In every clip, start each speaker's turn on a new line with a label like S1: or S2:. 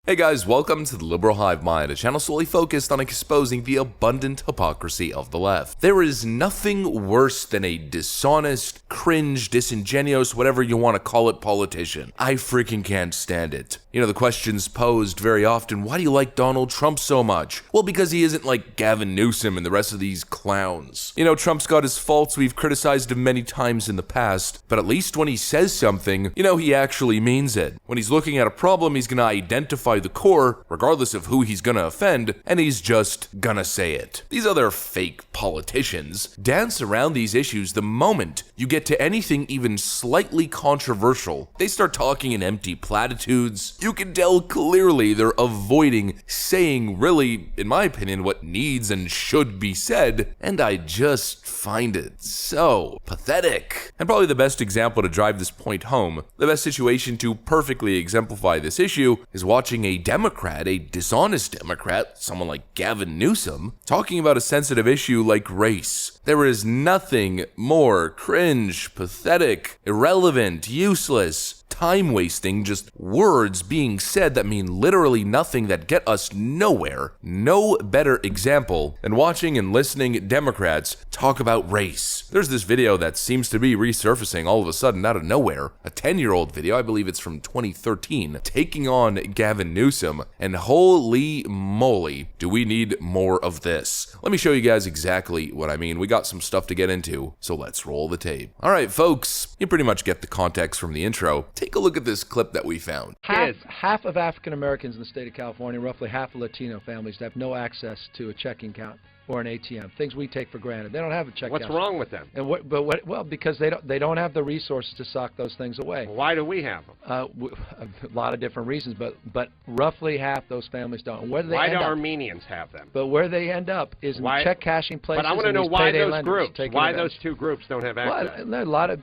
S1: Hey guys, welcome to the Liberal Hive Mind, a channel solely focused on exposing the abundant hypocrisy of the left. There is nothing worse than a dishonest, cringe, disingenuous, whatever you want to call it, politician. I freaking can't stand it. You know, the question's posed very often, why do you like Donald Trump so much? Well, because he isn't like Gavin Newsom and the rest of these clowns. You know, Trump's got his faults, we've criticized him many times in the past, but at least when he says something, you know, he actually means it. When he's looking at a problem, he's gonna identify the core, regardless of who he's gonna offend, and he's just gonna say it. These other fake politicians dance around these issues the moment you get to anything even slightly controversial. They start talking in empty platitudes. You can tell clearly they're avoiding saying really, in my opinion, what needs and should be said, and I just find it so pathetic. And probably the best example to drive this point home, the best situation to perfectly exemplify this issue, is watching a Democrat, a dishonest Democrat, someone like Gavin Newsom, talking about a sensitive issue like race. There is nothing more cringe, pathetic, irrelevant, useless, time-wasting, just words being said that mean literally nothing, that get us nowhere. No better example than watching and listening Democrats talk about race. There's this video that seems to be resurfacing all of a sudden out of nowhere, a 10-year-old video, I believe it's from 2013, taking on Gavin Newsom, and holy moly, do we need more of this. Let me show you guys exactly what I mean. We got some stuff to get into, so let's roll the tape. Alright folks, you pretty much get the context from the intro. Take a look at this clip that we found.
S2: Half of African Americans in the state of California, roughly half of Latino families, have no access to a checking account or an ATM. Things we take for granted. They don't have a checking account.
S3: What's wrong with them?
S2: And well, because they don't have the resources to sock those things away.
S3: Well, why do we have them?
S2: A lot of different reasons, but roughly half those families don't. And where do they
S3: why
S2: end
S3: do
S2: up?
S3: Armenians have them?
S2: But where they end up is in check cashing places.
S3: But I want to know why those groups. Why those two groups don't have access?
S2: Well, a lot of.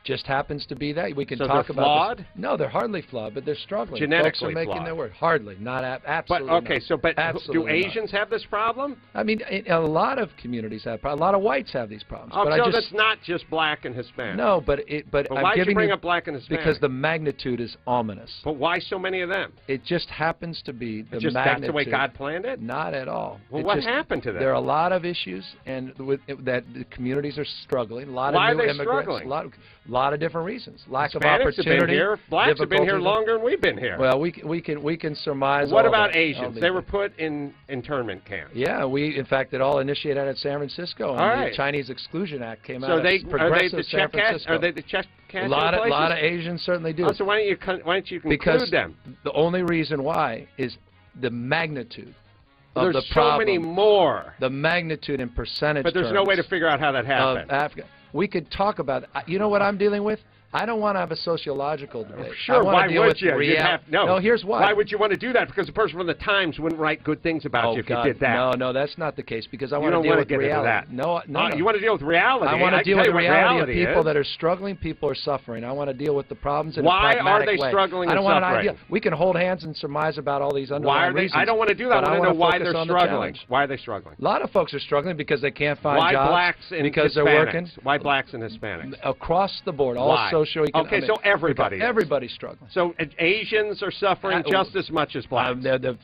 S2: Just happens to be that we can
S3: so
S2: talk
S3: they're
S2: about.
S3: Flawed?
S2: No, they're hardly flawed, but they're struggling.
S3: Genetically
S2: Folks are making
S3: flawed.
S2: Their word. Hardly, not absolutely.
S3: But okay,
S2: not.
S3: Do Asians have this problem?
S2: I mean, a lot of communities have problems. A lot of whites have these problems.
S3: Oh,
S2: but
S3: so that's not just black and Hispanic.
S2: No, but
S3: why did you bring up black and Hispanic?
S2: Because the magnitude is ominous.
S3: But why so many of them?
S2: It just happens to be the
S3: magnitude. That's the way God planned it?
S2: Not at all.
S3: Well, what happened to them?
S2: There are a lot of issues, and that the communities are struggling. A lot
S3: why
S2: of new
S3: are they
S2: immigrants.
S3: Struggling?
S2: A lot of different reasons. Lack of
S3: Hispanics
S2: opportunity.
S3: Have been here. Blacks have been here longer than we've been here.
S2: Well, we can surmise.
S3: What about Asians? They were put in internment camps.
S2: Yeah, in fact, it all initiated out of San Francisco. And the Chinese Exclusion Act came out of progressive San Francisco.
S3: Are they the check cashing
S2: places? A lot of Asians certainly do.
S3: Oh, so why don't you conclude them?
S2: The only reason why is the magnitude.
S3: There's
S2: the problem,
S3: so many more.
S2: The magnitude in percentage.
S3: But there's no way to figure out how that happened.
S2: Africa. We could talk about it. You know what I'm dealing with? I don't want to have a sociological debate.
S3: Sure, why would you?
S2: No, here's why.
S3: Why would you want to do that? Because the person from the Times wouldn't write good things about you if you did that.
S2: No, that's not the case, because I want to deal with reality. No.
S3: You want to deal with reality.
S2: I want to deal with the reality of people that are struggling, people are suffering. I want to deal with the problems in a pragmatic way.
S3: Why are they struggling and suffering?
S2: I don't want an idea. We can hold hands and surmise about all these underlying reasons.
S3: I don't want to do that. I want to know why they're struggling. Why are they struggling?
S2: A lot of folks are struggling because they can't find jobs.
S3: Why blacks and
S2: because they're working.
S3: Why blacks and Hispanics?
S2: Across the board, all socioeconomic.
S3: Okay, so everybody's
S2: struggling.
S3: So Asians are suffering just as much as blacks.
S2: The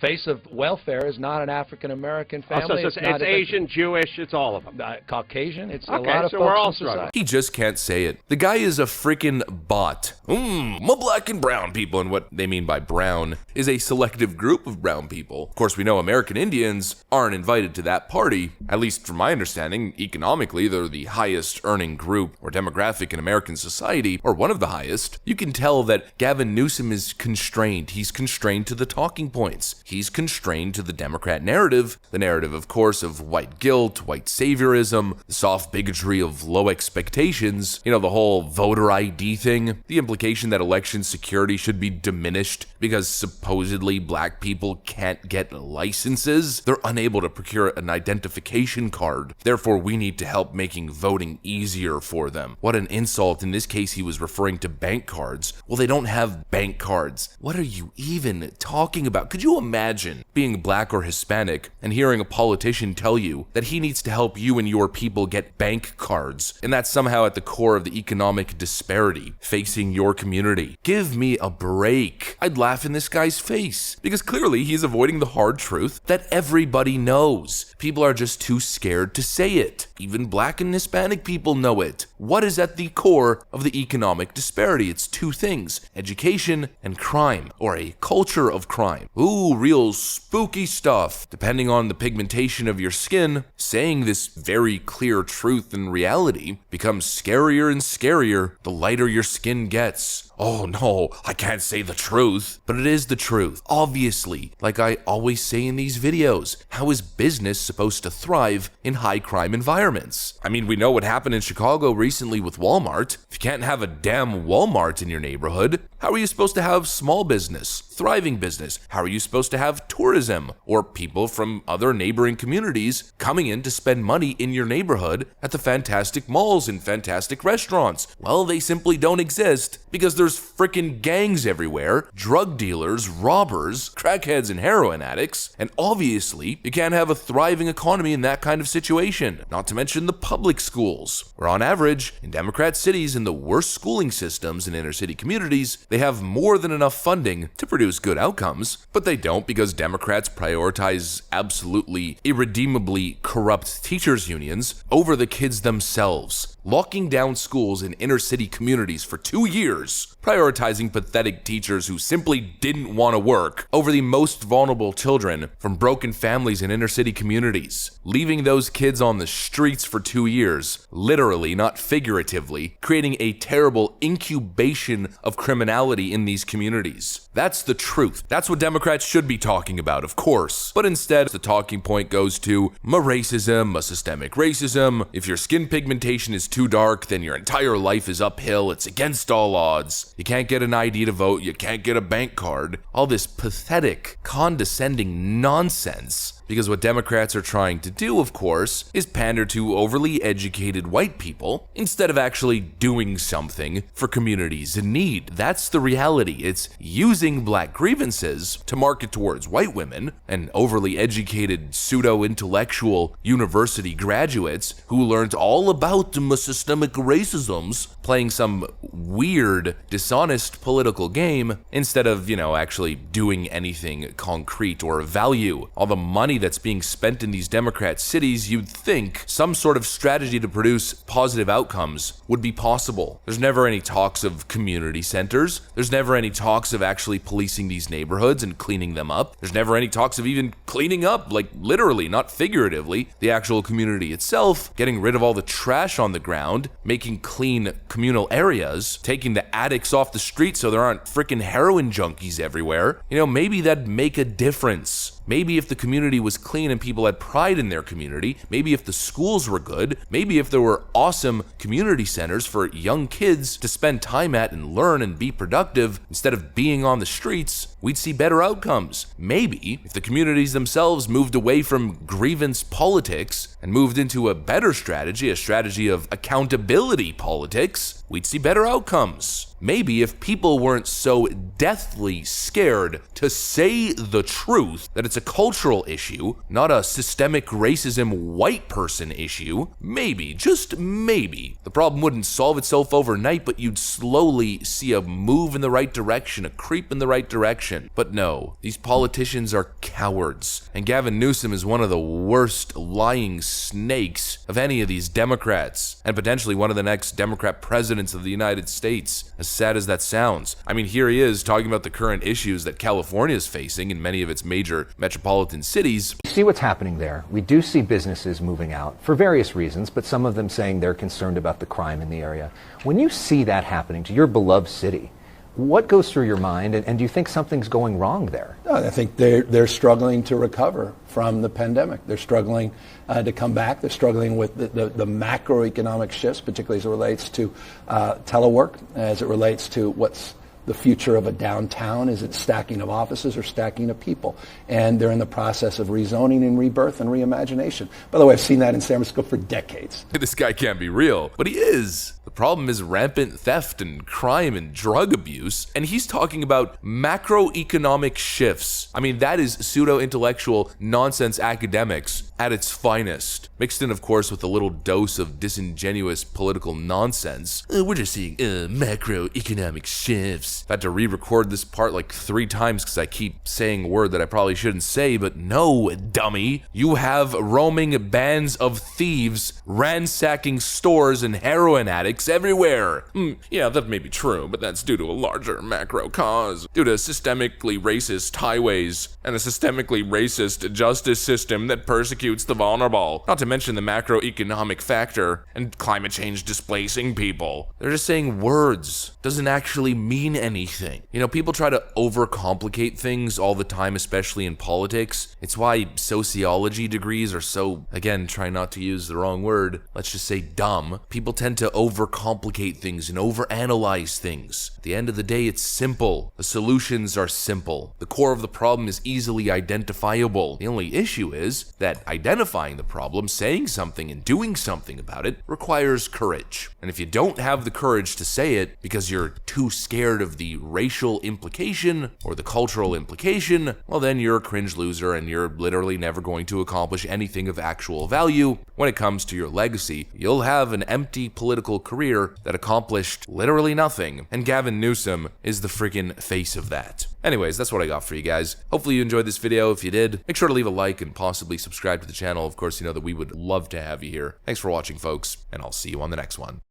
S2: face of welfare is not an African American family.
S3: It's Asian, Jewish, it's all of them.
S2: Caucasian, it's a lot of
S3: so
S2: folks
S3: we're all
S2: in society.
S1: He just can't say it. The guy is a freaking bot. My black and brown people, and what they mean by brown is a selective group of brown people. Of course, we know American Indians aren't invited to that party. At least from my understanding, economically, they're the highest earning group or demographic in American society, or one of the highest. You can tell that Gavin Newsom is constrained. He's constrained to the talking points. He's constrained to the Democrat narrative. The narrative, of course, of white guilt, white saviorism, the soft bigotry of low expectations, you know, the whole voter ID thing, the implication that election security should be diminished because supposedly black people can't get licenses. They're unable to procure an identification card. Therefore, we need to help making voting easier for them. What an insult. In this case he was referring to bank cards. Well, they don't have bank cards. What are you even talking about? Could you imagine being black or Hispanic and hearing a politician tell you that he needs to help you and your people get bank cards, and that's somehow at the core of the economic disparity facing your community? Give me a break. I'd laugh in this guy's face, because clearly he's avoiding the hard truth that everybody knows. People are just too scared to say it. Even black and Hispanic people know it. What is at the core of the economic disparity? It's two things: education and crime, or a culture of crime. Ooh, real spooky stuff. Depending on the pigmentation of your skin, saying this very clear truth and reality becomes scarier and scarier the lighter your skin gets. Oh no, I can't say the truth. But it is the truth. Obviously, like I always say in these videos, how is business supposed to thrive in high crime environments? I mean, we know what happened in Chicago recently with Walmart. If you can't have a damn Walmart in your neighborhood, how are you supposed to have small business, thriving business? How are you supposed to have tourism or people from other neighboring communities coming in to spend money in your neighborhood at the fantastic malls and fantastic restaurants? Well, they simply don't exist because there's frickin' gangs everywhere, drug dealers, robbers, crackheads, and heroin addicts, and obviously you can't have a thriving economy in that kind of situation. Not to mention the public schools, where on average, in Democrat cities and the worst schooling systems in inner city communities, they have more than enough funding to produce good outcomes, but they don't because Democrats prioritize absolutely irredeemably corrupt teachers unions over the kids themselves, locking down schools in inner city communities for 2 years, prioritizing pathetic teachers who simply didn't want to work over the most vulnerable children from broken families in inner city communities, leaving those kids on the streets for 2 years, literally, not figuratively, creating a terrible incubation of criminality in these communities. That's the truth. That's what Democrats should be talking about, of course. But instead, the talking point goes to racism, systemic racism. If your skin pigmentation is too dark, then your entire life is uphill. It's against all odds. You can't get an ID to vote. You can't get a bank card. All this pathetic, condescending nonsense. Because what Democrats are trying to do, of course, is pander to overly educated white people instead of actually doing something for communities in need. That's the reality. It's using black grievances to market towards white women and overly educated pseudo-intellectual university graduates who learned all about the systemic racisms, playing some weird, dishonest political game instead of, actually doing anything concrete or of value. All the money that's being spent in these Democrat cities, you'd think some sort of strategy to produce positive outcomes would be possible. There's never any talks of community centers. There's never any talks of actually policing these neighborhoods and cleaning them up. There's never any talks of even cleaning up, like literally, not figuratively, the actual community itself, getting rid of all the trash on the ground, making clean communal areas, taking the addicts off the street so there aren't freaking heroin junkies everywhere. Maybe that'd make a difference. Maybe if the community was clean and people had pride in their community, maybe if the schools were good, maybe if there were awesome community centers for young kids to spend time at and learn and be productive instead of being on the streets, we'd see better outcomes. Maybe if the communities themselves moved away from grievance politics and moved into a better strategy, a strategy of accountability politics, we'd see better outcomes. Maybe if people weren't so deathly scared to say the truth that it's a cultural issue, not a systemic racism white person issue, maybe, just maybe, the problem wouldn't solve itself overnight, but you'd slowly see a move in the right direction, a creep in the right direction. But no, these politicians are cowards, and Gavin Newsom is one of the worst lying snakes of any of these Democrats, and potentially one of the next Democrat presidents of the United States. As sad as that sounds. I mean, here he is talking about the current issues that California is facing in many of its major metropolitan cities.
S4: We see what's happening there. We do see businesses moving out for various reasons, but some of them saying they're concerned about the crime in the area. When you see that happening to your beloved city, what goes through your mind, and do you think something's going wrong there?
S5: I think they're struggling to recover from the pandemic. They're struggling to come back. They're struggling with the macroeconomic shifts, particularly as it relates to telework, as it relates to what's the future of a downtown. Is it stacking of offices or stacking of people? And they're in the process of rezoning and rebirth and reimagination. By the way, I've seen that in San Francisco for decades.
S1: This guy can't be real, but he is. The problem is rampant theft and crime and drug abuse, and he's talking about macroeconomic shifts. I mean, that is pseudo-intellectual nonsense academics at its finest, mixed in, of course, with a little dose of disingenuous political nonsense. We're just seeing macroeconomic shifts. I've had to re-record this part like 3 times because I keep saying a word that I probably shouldn't say, but no, dummy. You have roaming bands of thieves ransacking stores and heroin addicts everywhere. Yeah, that may be true, but that's due to a larger macro cause. Due to systemically racist highways and a systemically racist justice system that persecutes the vulnerable. Not to mention the macroeconomic factor and climate change displacing people. They're just saying words. Doesn't actually mean anything. You know, people try to overcomplicate things all the time, especially in politics. It's why sociology degrees are so, again, try not to use the wrong word, let's just say dumb. People tend to overcomplicate things and overanalyze things. At the end of the day, it's simple. The solutions are simple. The core of the problem is easily identifiable. The only issue is that identifying the problem, saying something, and doing something about it requires courage. And if you don't have the courage to say it because you're too scared of the racial implication or the cultural implication, well then you're a cringe loser and you're literally never going to accomplish anything of actual value. When it comes to your legacy, you'll have an empty political career that accomplished literally nothing, and Gavin Newsom is the freaking face of that. Anyways, that's what I got for you guys. Hopefully you enjoyed this video. If you did, make sure to leave a like and possibly subscribe to the channel. Of course, you know that we would love to have you here. Thanks for watching, folks, and I'll see you on the next one.